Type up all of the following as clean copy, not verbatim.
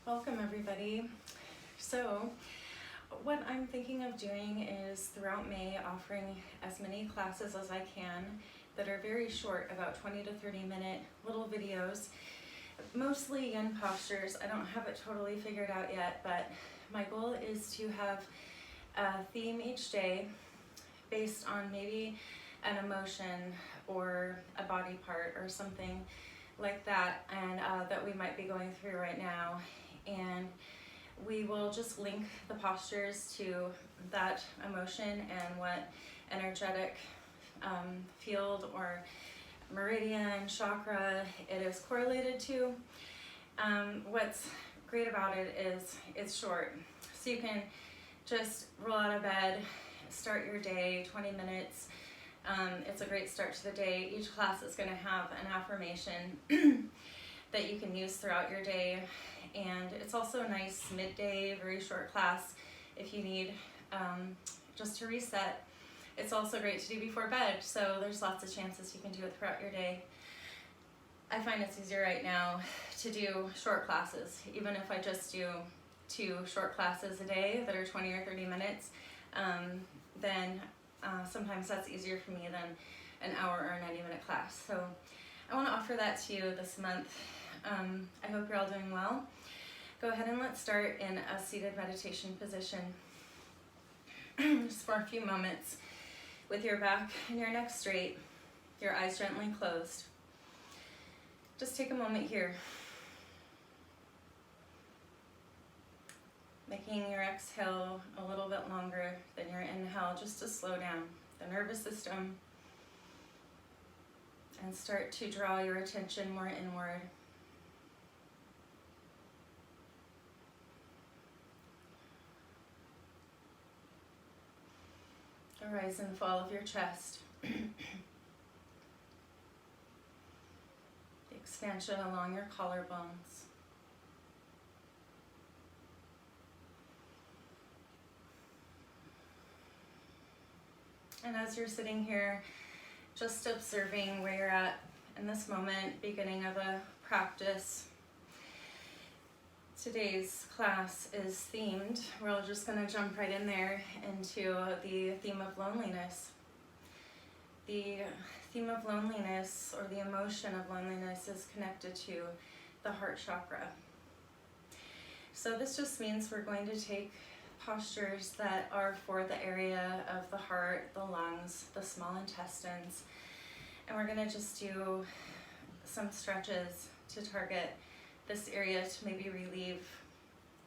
Welcome everybody. So what I'm thinking of doing is throughout May offering as many classes as I can that are very short, about 20 to 30 minute little videos, mostly yin postures. I don't have it totally figured out yet, but my goal is to have a theme each day based on maybe an emotion or a body part or something like that, and that we might be going through right now. And we will just link the postures to that emotion and what energetic field or meridian, chakra it is correlated to. What's great about it is it's short. So you can just roll out of bed, start your day, 20 minutes. It's a great start to the day. Each class is going to have an affirmation that you can use throughout your day. And it's also a nice midday, very short class if you need just to reset. It's also great to do before bed, so there's lots of chances you can do it throughout your day. I find it's easier right now to do short classes, even if I just do 2 short classes a day that are 20 or 30 minutes, then sometimes that's easier for me than an hour or a 90-minute class. So I want to offer that to you this month. I hope you're all doing well. Go ahead and let's start in a seated meditation position just for a few moments with your back and your neck straight, your eyes gently closed. Just take a moment here, making your exhale a little bit longer than your inhale, just to slow down the nervous system and start to draw your attention more inward. The rise and fall of your chest. The expansion along your collarbones. And as you're sitting here, just observing where you're at in this moment, beginning of a practice. Today's class is themed. We're just going to jump right in there into the theme of loneliness. The theme of loneliness, or the emotion of loneliness, is connected to the heart chakra. So this just means we're going to take postures that are for the area of the heart, the lungs, the small intestines, and we're going to just do some stretches to target this area to maybe relieve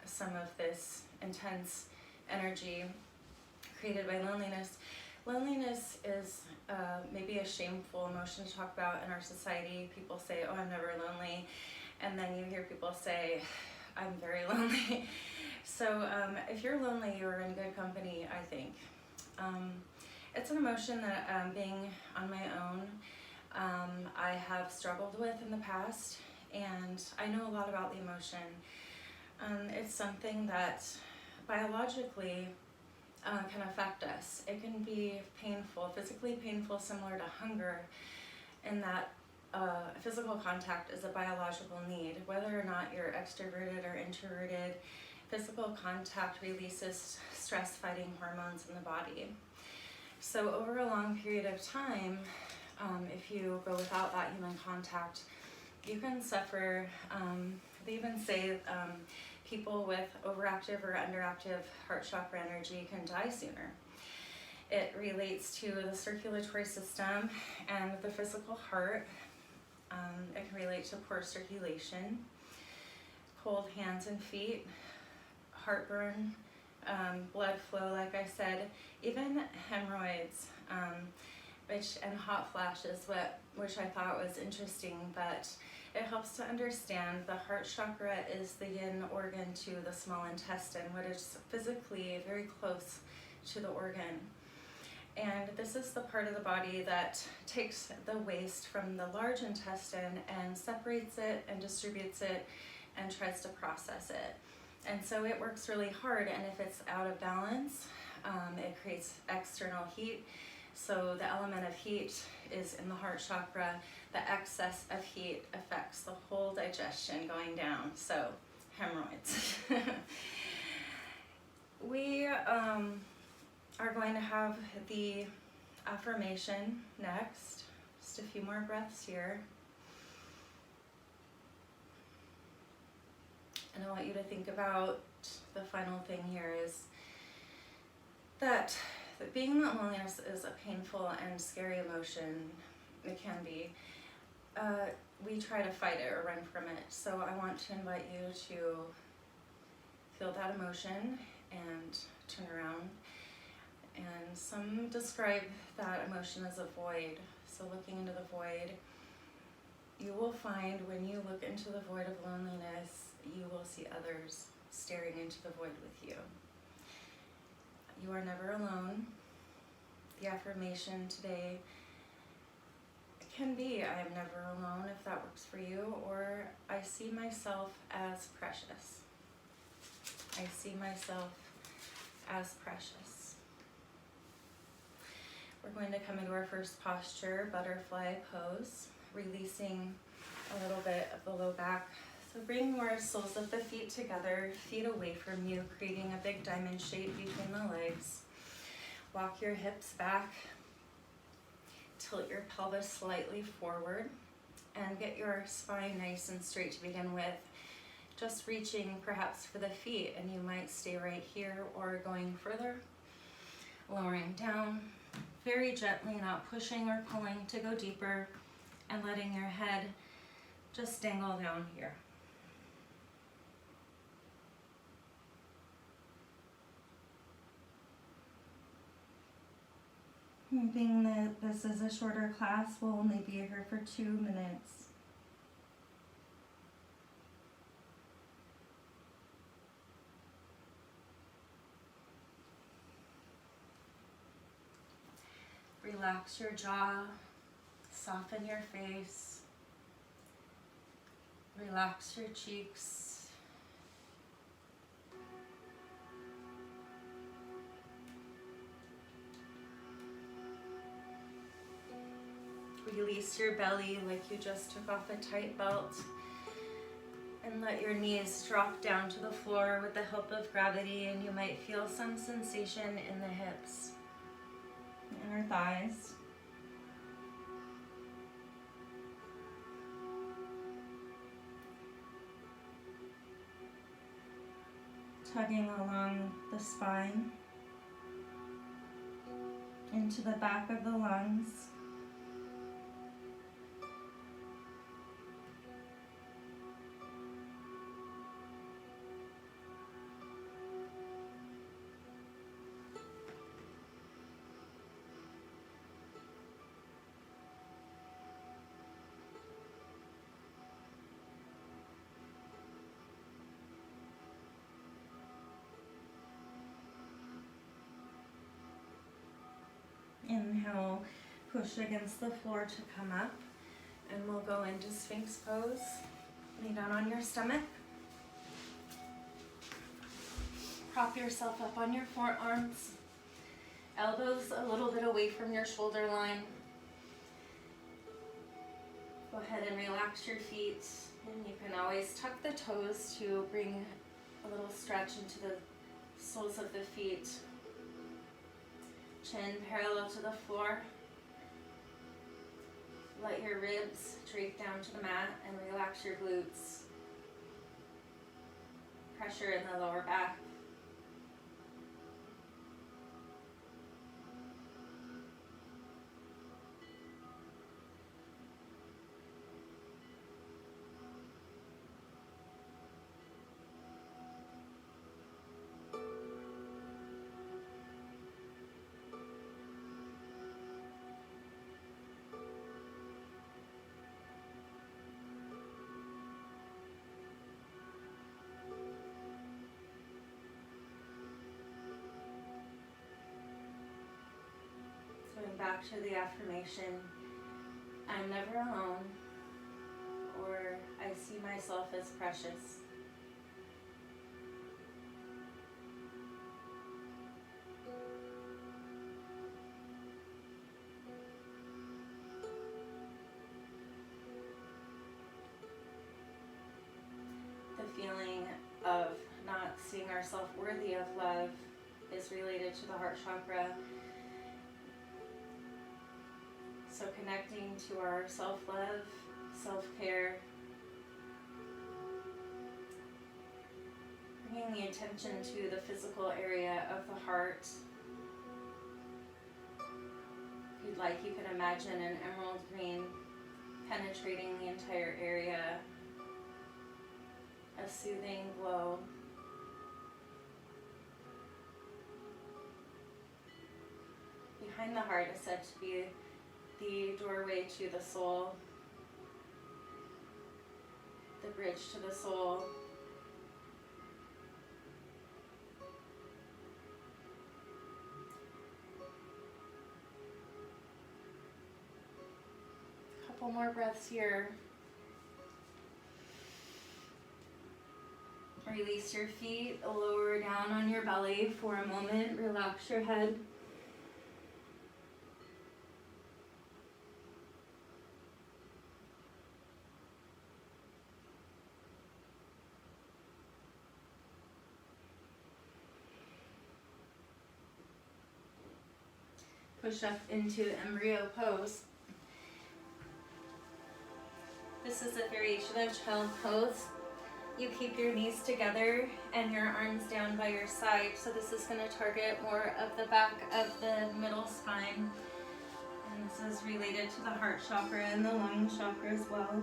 some of this intense energy created by loneliness. Loneliness is maybe a shameful emotion to talk about in our society. People say, oh, I'm never lonely. And then you hear people say, I'm very lonely. So if you're lonely, you're in good company, I think. It's an emotion that being on my own, I have struggled with in the past. And I know a lot about the emotion. It's something that biologically can affect us. It can be painful, physically painful, similar to hunger, in that physical contact is a biological need. Whether or not you're extroverted or introverted, physical contact releases stress-fighting hormones in the body. So over a long period of time, if you go without that human contact, you can suffer. They even say people with overactive or underactive heart chakra energy can die sooner. It relates to the circulatory system and the physical heart. It can relate to poor circulation, cold hands and feet, heartburn, blood flow, like I said, even hemorrhoids, and hot flashes, which I thought was interesting, but it helps to understand the heart chakra is the yin organ to the small intestine, which is physically very close to the organ. And this is the part of the body that takes the waste from the large intestine and separates it and distributes it and tries to process it. And so it works really hard, and if it's out of balance, it creates external heat. So the element of heat is in the heart chakra. The excess of heat affects the whole digestion going down. So hemorrhoids. We are going to have the affirmation next. Just a few more breaths here. And I want you to think about the final thing here is that being that loneliness is a painful and scary emotion, it can be, we try to fight it or run from it. So I want to invite you to feel that emotion and turn around. And some describe that emotion as a void. So looking into the void, you will find when you look into the void of loneliness, you will see others staring into the void with you. You are never alone. The affirmation today can be, I am never alone, if that works for you, or I see myself as precious. I see myself as precious. We're going to come into our first posture, butterfly pose, releasing a little bit of the low back. So bring your soles of the feet together, feet away from you, creating a big diamond shape between the legs. Walk your hips back, tilt your pelvis slightly forward, and get your spine nice and straight to begin with. Just reaching perhaps for the feet, and you might stay right here or going further, lowering down, very gently, not pushing or pulling to go deeper, and letting your head just dangle down here. Being that this is a shorter class, we'll only be here for 2 minutes. Relax your jaw, soften your face, relax your cheeks. Release your belly like you just took off a tight belt, and let your knees drop down to the floor with the help of gravity, and you might feel some sensation in the hips, inner thighs. Tugging along the spine, into the back of the lungs. Inhale, push against the floor to come up, and we'll go into Sphinx pose. Lay down on your stomach. Prop yourself up on your forearms. Elbows a little bit away from your shoulder line. Go ahead and relax your feet, and you can always tuck the toes to bring a little stretch into the soles of the feet. Chin parallel to the floor. Let your ribs drape down to the mat and relax your glutes. Pressure in the lower back. Going back to the affirmation, I'm never alone, or I see myself as precious. The feeling seeing ourselves worthy of love is related to the heart chakra. So connecting to our self-love, self-care, bringing the attention to the physical area of the heart. If you'd like, you can imagine an emerald green penetrating the entire area, a soothing glow. Behind the heart is said to be the doorway to the soul, the bridge to the soul. A couple more breaths here. Release your feet, lower down on your belly for a moment, relax your head. Push up into embryo pose. This is a variation of child pose. You keep your knees together and your arms down by your side. So this is going to target more of the back of the middle spine. And this is related to the heart chakra and the lung chakra as well.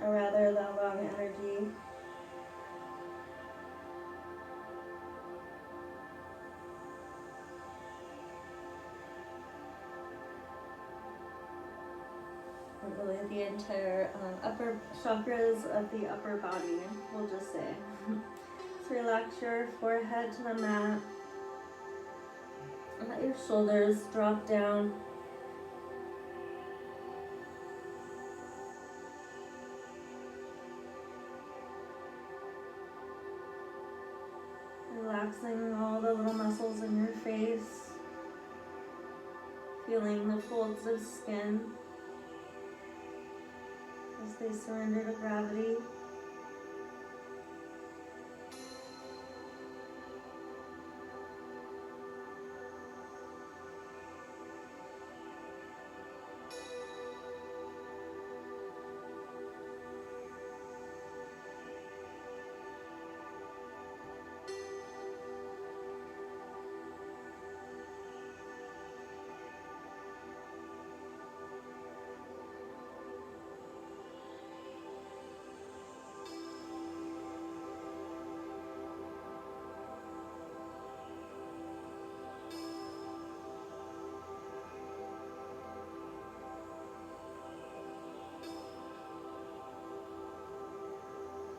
Or rather, the lung energy. Really the entire upper chakras of the upper body, we'll just say. So relax your forehead to the mat. Let your shoulders drop down. Relaxing all the little muscles in your face. Feeling the folds of skin as they surrender to gravity.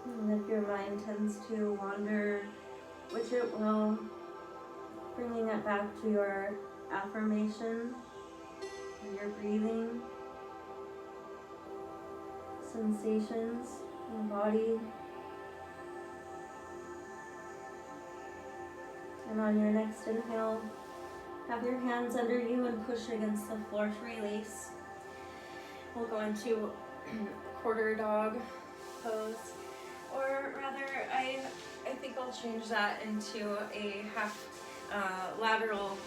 And if your mind tends to wander, which it will, bringing it back to your affirmation, and your breathing, sensations in the body. And on your next inhale, have your hands under you and push against the floor to release. We'll go into quarter dog pose. Or rather, I think I'll change that into a half lateral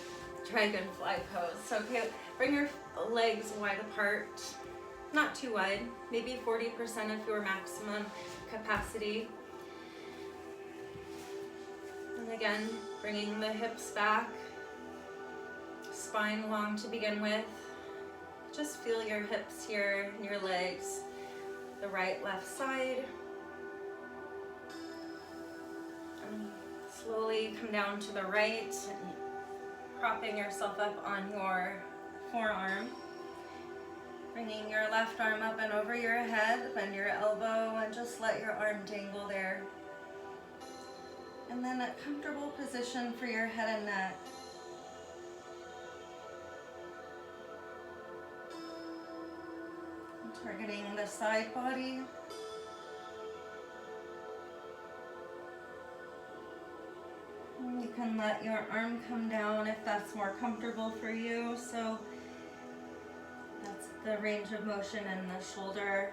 dragonfly pose. So okay, bring your legs wide apart, not too wide, maybe 40% of your maximum capacity. And again, bringing the hips back, spine long to begin with. Just feel your hips here and your legs, the right, left side. Slowly come down to the right, propping yourself up on your forearm. Bringing your left arm up and over your head, bend your elbow and just let your arm dangle there. And then a comfortable position for your head and neck. Targeting the side body. You can let your arm come down if that's more comfortable for you. So that's the range of motion in the shoulder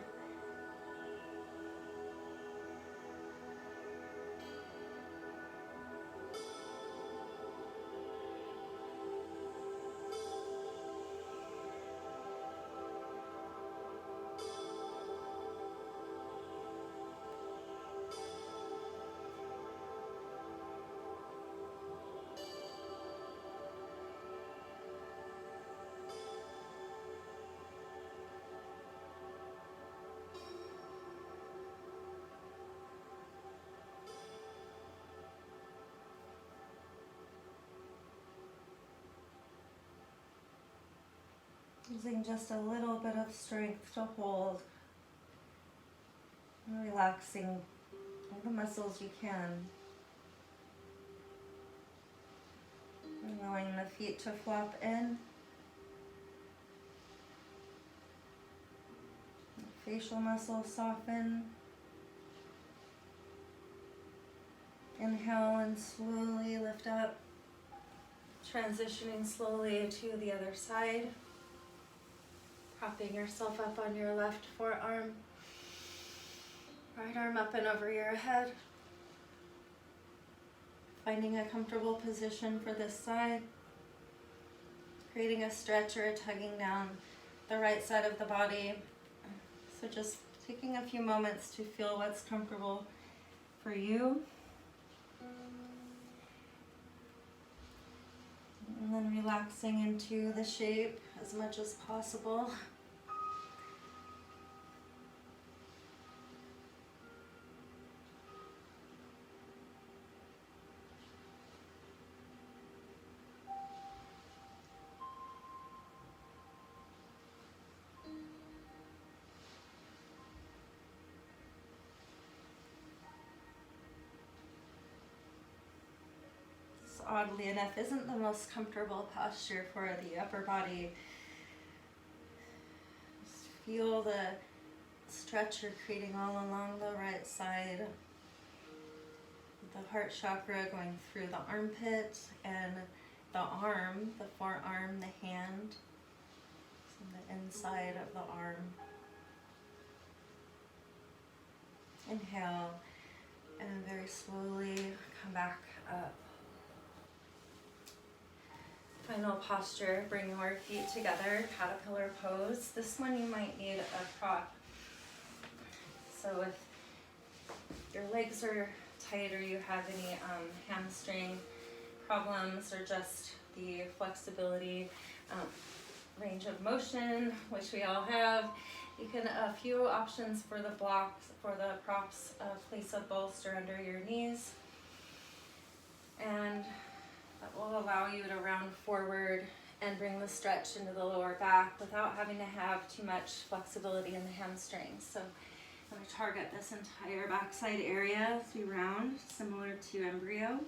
Using just a little bit of strength to hold. And relaxing all the muscles you can. Allowing the feet to flop in. The facial muscles soften. Inhale and slowly lift up. Transitioning slowly to the other side. Propping yourself up on your left forearm. Right arm up and over your head. Finding a comfortable position for this side. Creating a stretch or a tugging down the right side of the body. So just taking a few moments to feel what's comfortable for you. And then relaxing into the shape as much as possible. Oddly enough, isn't the most comfortable posture for the upper body. Just feel the stretch you're creating all along the right side. The heart chakra going through the armpit and the arm, the forearm, the hand, and the inside of the arm. Inhale and very slowly come back up. Final posture, bring your feet together, caterpillar pose. This one you might need a prop. So if your legs are tight or you have any hamstring problems or just the flexibility, range of motion, which we all have, you can, a few options for the blocks, for the props, place a bolster under your knees. And that will allow you to round forward and bring the stretch into the lower back without having to have too much flexibility in the hamstrings. So I'm going to target this entire backside area as we round, similar to embryo.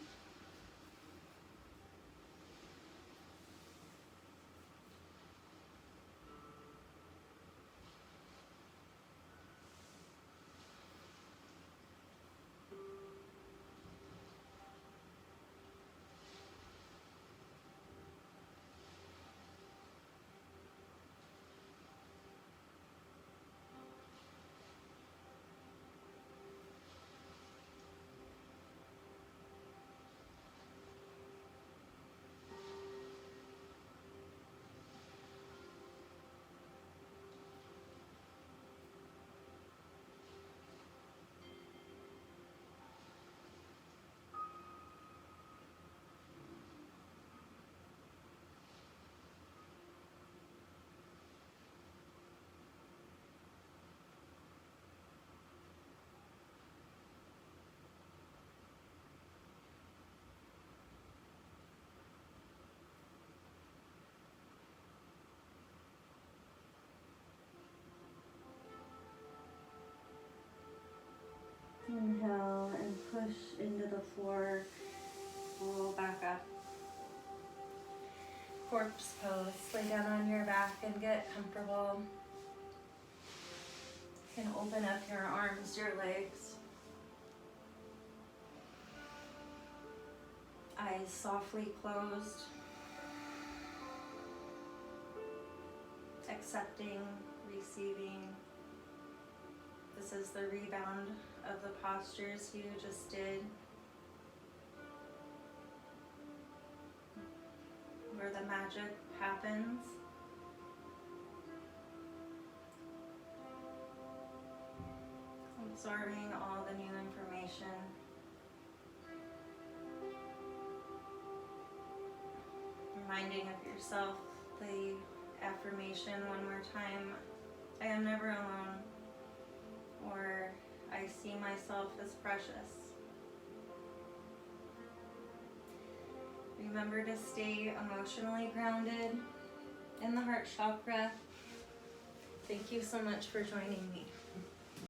Inhale and push into the floor, roll back up. Corpse pose, lay down on your back and get comfortable. You can open up your arms, your legs. Eyes softly closed. Accepting, receiving. This is the rebound of the postures you just did, where the magic happens. Absorbing all the new information. Reminding of yourself the affirmation one more time. I am never alone. Or I see myself as precious. Remember to stay emotionally grounded. in the heart chakra. Thank you so much for joining me.